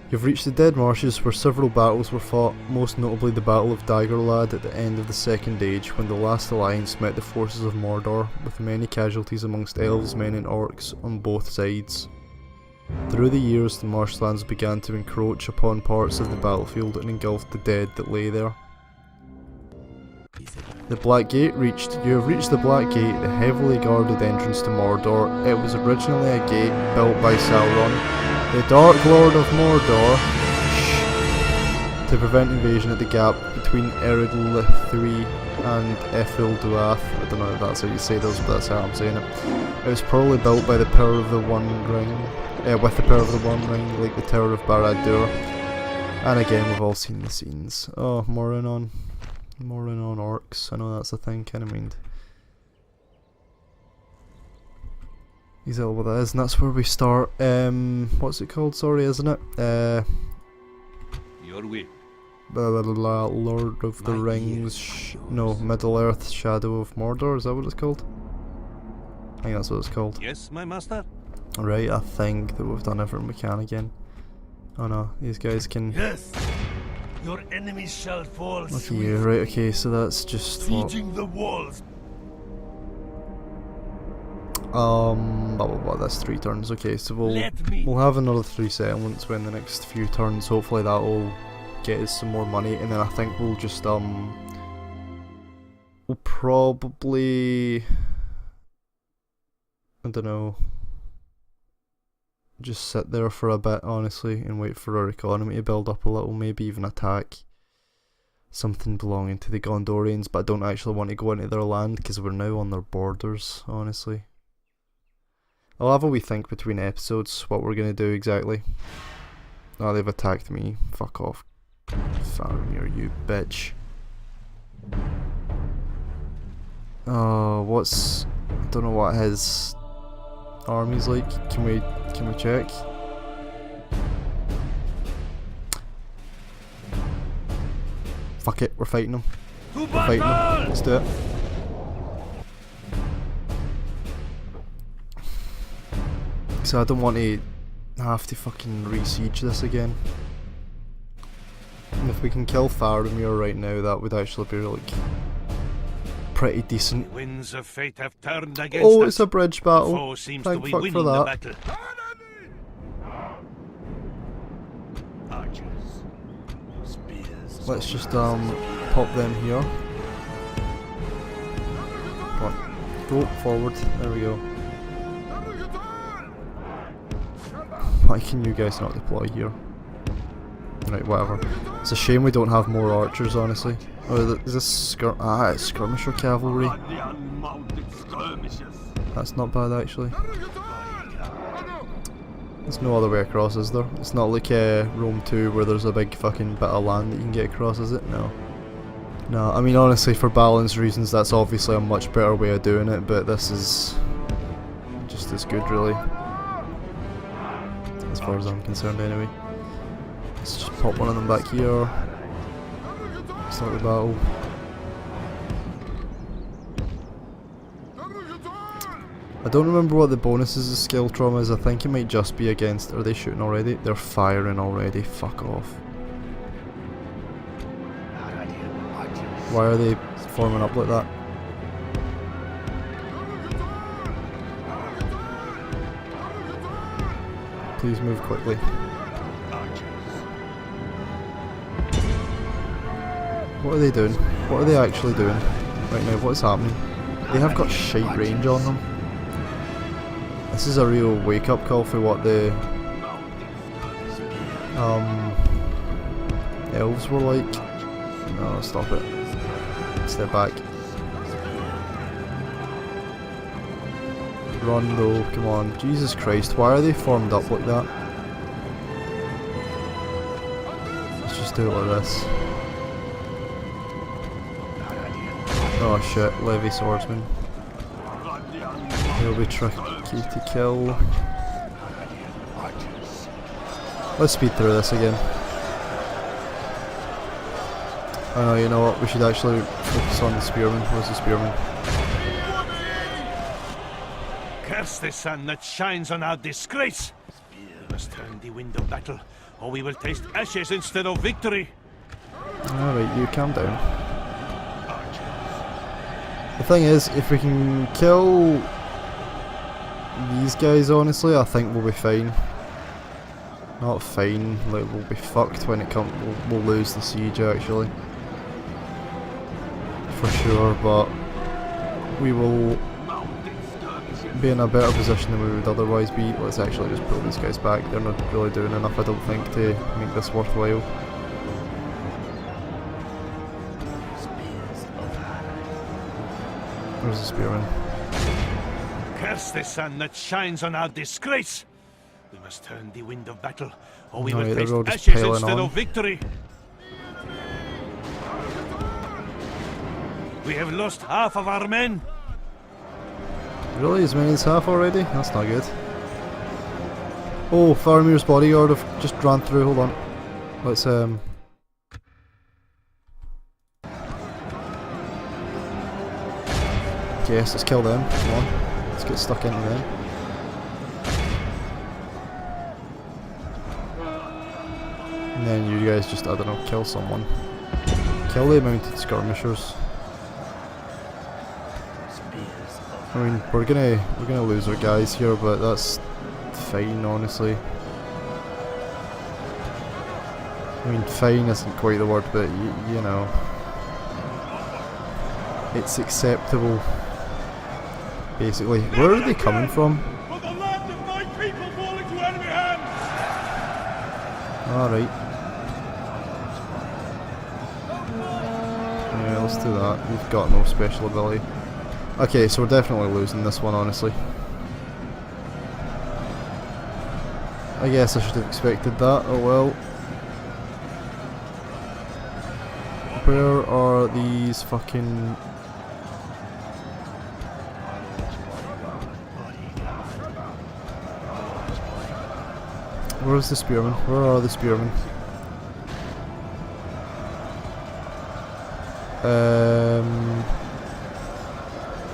You've reached the Dead Marshes where several battles were fought, most notably the Battle of Dagorlad at the end of the Second Age, when the last alliance met the forces of Mordor, with many casualties amongst elves, men and orcs on both sides. Through the years, the marshlands began to encroach upon parts of the battlefield and engulfed the dead that lay there. The Black Gate reached. You have reached the Black Gate, the heavily guarded entrance to Mordor. It was originally a gate built by Sauron, the Dark Lord of Mordor, to prevent invasion at the gap between Eredlithri and Ethilduath. I don't know if that's how you say those, but that's how I'm saying it. It was probably built by the power of the One Ring, with the power of the One Ring, like the Tower of Barad-dûr. And again, we've all seen the scenes. Oh, Moranon orcs. I know that's a thing, kinda mind. He's all what that is, and that's where we start. What's it called? Sorry, isn't it? Your will. Lord of the Rings. No, Middle Earth Shadow of Mordor. Is that what it's called? I think that's what it's called. Yes, my master. Right, I think that we've done everything we can again. Oh no, these guys can. Yes. Your enemies shall fall. Look at you. Right, okay, so that's just what. Sieging the walls. Blah blah blah. That's 3 turns. Okay, so we'll have another 3 settlements in the next few turns. Hopefully that will get us some more money, and then I think we'll just we'll probably, I don't know, just sit there for a bit, honestly, and wait for our economy to build up a little. Maybe even attack something belonging to the Gondorians, but I don't actually want to go into their land because we're now on their borders, honestly. I'll have a wee think between episodes what we're going to do exactly. Oh, they've attacked me. Fuck off. Faramir, you bitch. what's... I don't know what his army's like. Can we check? Fuck it, we're fighting them. We're fighting them. Let's do it. So I don't want to have to fucking re-siege this again. And if we can kill Faramir right now, that would actually be like pretty decent. Winds of fate have turned against Oh, us. it's a bridge battle. Foe seems to Thank be fuck winning for the that. battle. Let's just pop them here. Come on, go forward. There we go. Why can you guys not deploy here? Right, whatever. It's a shame we don't have more archers, honestly. Oh, is this it's skirmisher cavalry. That's not bad, actually. There's no other way across, is there? It's not like Rome 2 where there's a big fucking bit of land that you can get across, is it? No. No, I mean honestly, for balance reasons that's obviously a much better way of doing it, but this is just as good, really. As far as I'm concerned anyway. Let's just pop one of them back here. Start the battle. I don't remember what the bonuses of skill trauma is. I think it might just be against... Are they shooting already? They're firing already. Fuck off. Why are they forming up like that? Please move quickly. What are they doing? What are they actually doing right now? What is happening? They have got shite range on them. This is a real wake-up call for what the elves were like. No, stop it. Step back. Run though, come on. Jesus Christ, why are they formed up like that? Let's just do it like this. Oh shit, Levy Swordsman. He'll be tricky to kill. Let's speed through this again. Oh no, you know what, we should actually focus on the spearman. Where's the spearman? Curse the sun that shines on our disgrace! We must turn the wind of battle, or we will taste ashes instead of victory! Alright, you calm down. The thing is, if we can kill these guys, honestly, I think we'll be fine. Not fine, like we'll be fucked when it comes. We'll lose the siege actually, for sure. But we will be in a better position than we would otherwise be. Let's actually just pull these guys back. They're not really doing enough, I don't think, to make this worthwhile. Where's the spearman? Curse the sun that shines on our disgrace! We must turn the wind of battle, or we No, will they're taste all just ashes piling instead on. of victory! We have lost half of our men! Really? As many as half already? That's not good. Oh, Faramir's bodyguard have just ran through. Hold on. Let's yes, let's kill them. Come on. Let's get stuck into them. And then you guys just, I don't know, kill someone. Kill the mounted skirmishers. I mean, we're gonna lose our guys here, but that's fine, honestly. I mean, fine isn't quite the word, but you know, it's acceptable. Basically, where are they coming from? For the land of my people fall into enemy hands! Alright. Yeah, let's do that. We've got no special ability. Okay, so we're definitely losing this one, honestly. I guess I should have expected that, oh well. Where are these fucking Where's the spearmen? Where are the spearmen?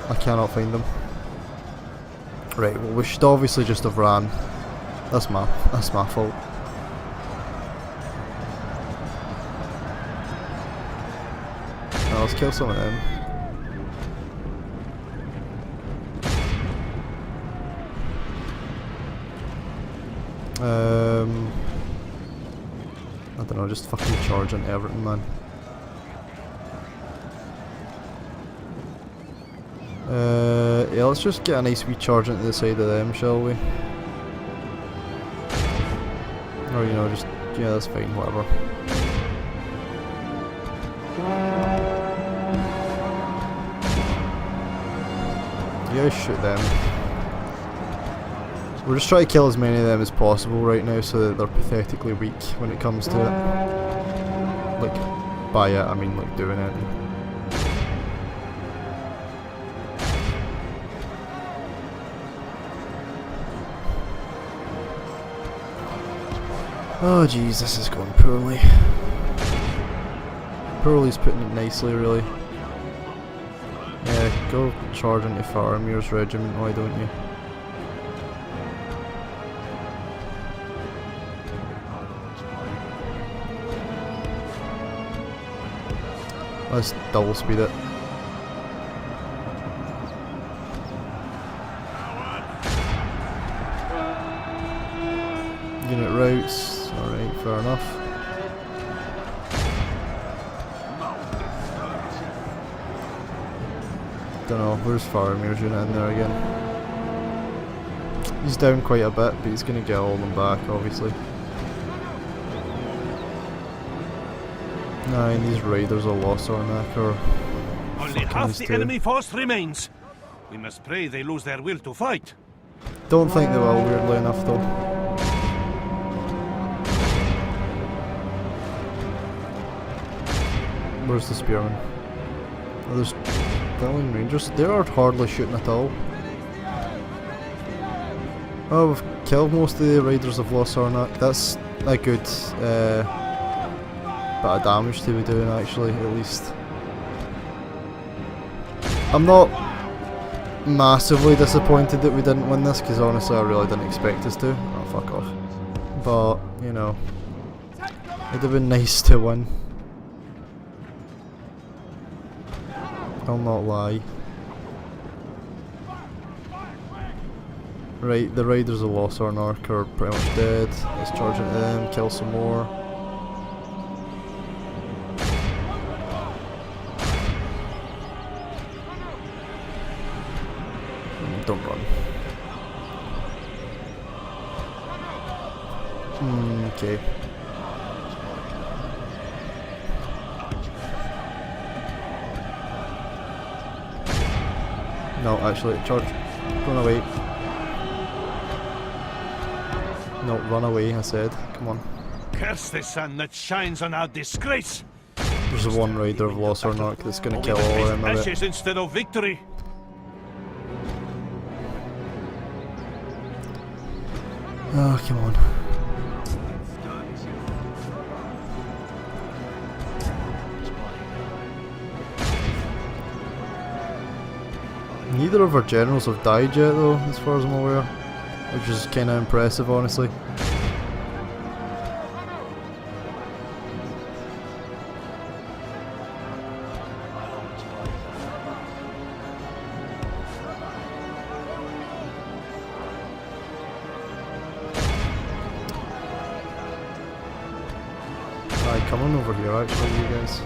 I cannot find them. Right, well we should obviously just have ran. That's my fault. Now let's kill some of them. I don't know, just fucking charge into everything, man. Yeah, let's just get a nice wee charge into the side of them, shall we? Or, you know, just, yeah, that's fine, whatever. Yeah, shoot them. We're just trying to kill as many of them as possible right now so that they're pathetically weak when it comes to it. Like, by it, I mean like doing it. Oh jeez, this is going poorly. Poorly's putting it nicely, really. Yeah, go charge into Faramir's regiment, why don't you? Let's double speed it. Unit routes, alright, fair enough. Don't know, where's Faramir's unit in there again? He's down quite a bit, but he's gonna get all of them back, obviously. Nah, and these raiders are lost on that, or only half the enemy force remains. We must pray they lose their will to fight. Don't think they will, weirdly enough, though. Where's the spearmen? Oh, there's Valiant Rangers. They are hardly shooting at all. Oh, we've killed most of the raiders of LotR. That's a good bit of damage to be doing, actually, at least. I'm not massively disappointed that we didn't win this, because honestly I really didn't expect us to. Oh, fuck off. But, you know, it'd have been nice to win. I'll not lie. Right, the raiders of LotR are pretty much dead. Let's charge into them, kill some more. Don't run. Okay. No, actually, charge. Run away. No, run away, I said. Come on. Curse the sun that shines on our disgrace. There's a one raider of LotR that's gonna kill all of them. Ashes instead of victory. Oh, come on. Neither of our generals have died yet, though, as far as I'm aware, which is kind of impressive, honestly. Come on over here, actually, you guys.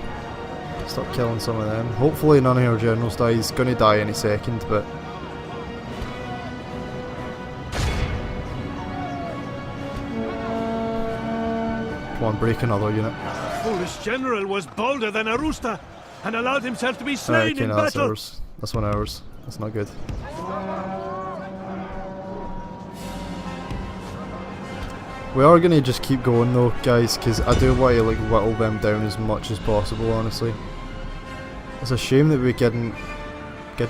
Start killing some of them. Hopefully none of our generals die. He's gonna die any second, but... Come on, break another unit. Foolish general was bolder than a rooster and allowed himself to be slain okay, in no, that's battle. ours. That's one of ours. That's not good. We are going to just keep going though, guys, because I do want to like whittle them down as much as possible, honestly. It's a shame that we didn't kill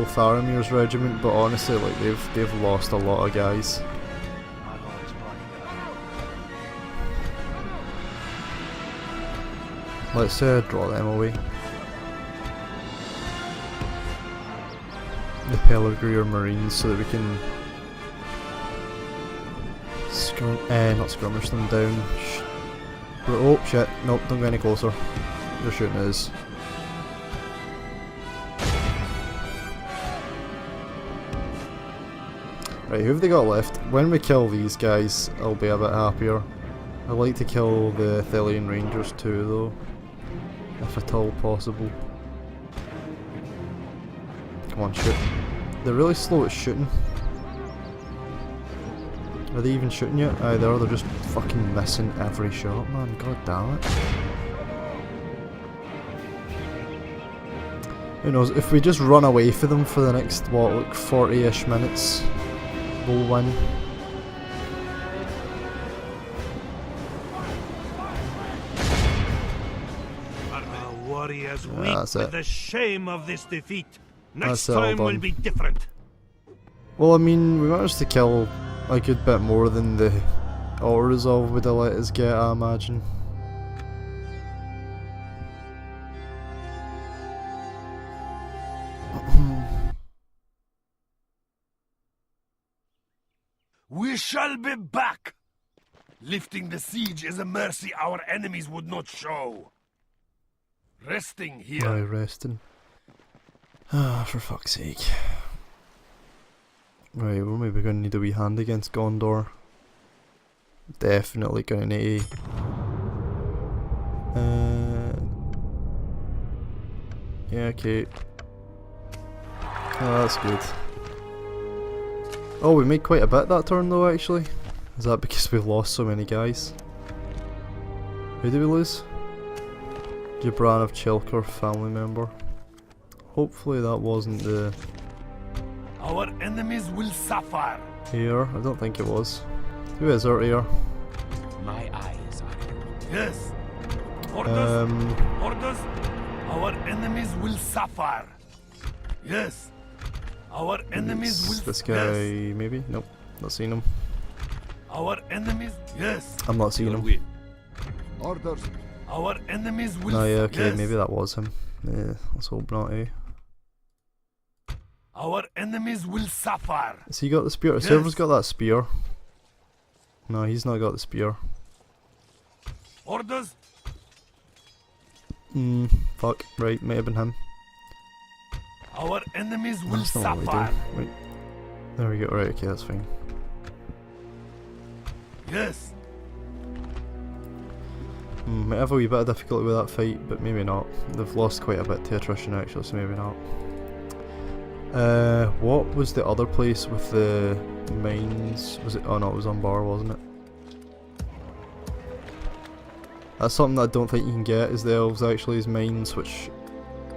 Faramir's regiment, but honestly, like they've lost a lot of guys. Let's draw them away. The Peligreer Marines, so that we can not skirmish them down. Oh shit, nope, don't go any closer. They're shooting at us. Right, who have they got left? When we kill these guys, I'll be a bit happier. I'd like to kill the Thelian Rangers too, though, if at all possible. Come on, shoot. They're really slow at shooting. Are they even shooting yet? Aye, they are. They're just fucking missing every shot, man. God damn it. Who knows? If we just run away for them for the next, what, like 40-ish minutes, we'll win. Our warriors weep That's with it. the shame of this defeat. Next That's it, all time will done. be different. Well, I mean, we managed to kill a good bit more than the auto-resolve would have let us get, I imagine. We shall be back! Lifting the siege is a mercy our enemies would not show. Resting here. Aye, resting. Ah, for fuck's sake. Right, we're maybe going to need a wee hand against Gondor. Definitely going to need yeah, okay. Oh, that's good. Oh, we made quite a bit that turn though, actually. Is that because we've lost so many guys? Who did we lose? Gibran of Chelker, family member. Hopefully that wasn't the Our enemies will suffer. heir. I don't think it was. Who is our heir? My eyes are Yes. Orders. Um, Orders. Our enemies will suffer. Yes. Our enemies will. this guy, maybe? Nope, not seen him. Our enemies. Yes. I'm not seeing him. Orders. Our enemies will. No, yeah, okay, yes. maybe that was him. Yeah, let's hope not, eh? Our enemies will suffer. Has he got the spear? Yes. Silver's got that spear. No, he's not got the spear. Orders. Fuck. Right, might have been him. Our enemies will That's not what we suffer. do. Right. There we go. Right, okay, that's fine. Yes. Might have a wee bit of difficulty with that fight, but maybe not. They've lost quite a bit to attrition actually, so maybe not. What was the other place with the mines? Was it? Oh no, it was on Bar, wasn't it? That's something that I don't think you can get, is the elves actually as mines, which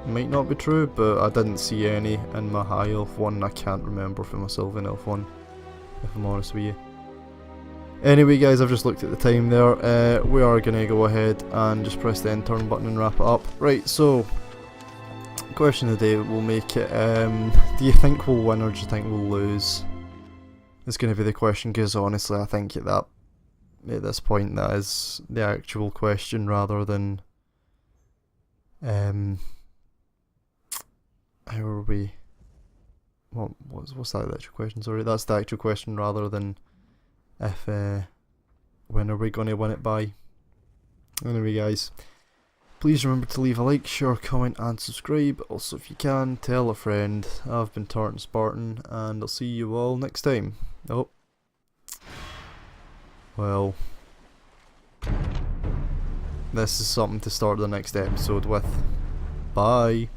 might not be true, but I didn't see any in my High Elf one. I can't remember for my Sylvan Elf one, if I'm honest with you. Anyway guys, I've just looked at the time there. We are going to go ahead and just press the end turn button and wrap it up. Right, so, question of the day, we'll make it, do you think we'll win or do you think we'll lose? It's going to be the question, because honestly I think at this point that is the actual question rather than, how are we, what's that actual question, sorry, that's the actual question rather than if, when are we going to win it by. Anyway guys, please remember to leave a like, share, comment and subscribe. Also if you can, tell a friend. I've been Tartan Spartan and I'll see you all next time. Oh. Well. This is something to start the next episode with. Bye.